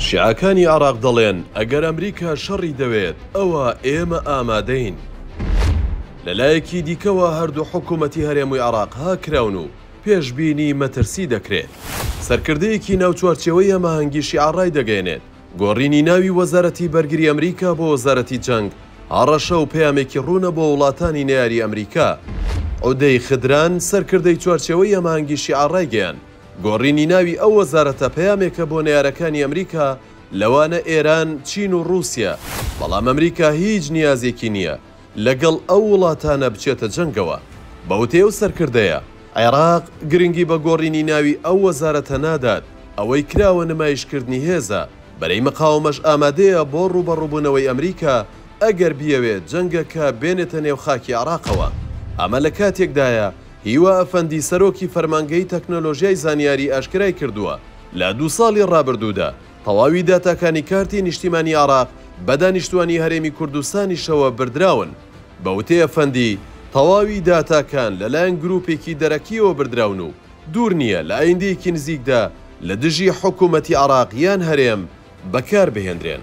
شیعەکانی عێراق دەڵێن ئەگەر ئەمریکا شەڕی دەوێت ئەوە ئێمە ئامادەین. لەلایەکی دیکەوە هەردوو حکوومەتی هەرێمووی عێراق هاکراون و پێشبینی مەترسی دەکرێت. سەرکردەیەکی ناوچوارچەوەی هەماهەنگی شیعەڕای دەگەێنێت گۆڕینی ناوی وەزارەتی بەرگری ئەمریکا بۆ وەزارەتی جەنگ هاڕەشە و پەیامێکی ڕوونە بۆ وڵاتانی نەیاری ئەمریکا. عودەی خدران سەرکردەی چوارچەوەی هەماهەنگی شیعەڕای گەیاند گۆڕینی ناوی ئەو وەزارەتە پەیامێکە بۆ نەیارەکانی ئەمریکا لەوانە ئێران، چین و رووسیا، بەڵام ئەمریکا هیچ نیازێکی نییە لەگەڵ ئەو وڵاتانە بچێتە جەنگەوە. بەوتێ و سەرکردەیە عێراق گرنگی بە گۆڕینی ناوی ئەو وەزارەتە نادات، ئەوەی کراوە نمایشکردنی هێزە. بەرەی مقاومەش ئامادەیە بۆ ڕوبەڕووبوونەوەی ئەمریکا ئەگەر بیەوێت جەنگەکە بێنێتە نێو خاکی عێراقەوە. ئەمە لە کاتێکدایە هیوا ئەفەندی سەرۆکی فەرمانگەی تەکنۆلۆژیای زانیاری ئاشکرای کردووە لە 2 ساڵی ڕابردوودا تەواوی داتاکانی کارتی نیشتیمانی عێراق بە دانیشتوانی هەرێمی کوردستانیشەوە بردراون. بەوتێ ئەفەندی تەواوی داتاکان لەلایەن گروپێکی دەرەکیەوە بردراون و دوور نییە لە ئایندەیەکی نزیکدا لە دژی حکوومەتی عێراق یان هەرێم بەکار بهێنرێن.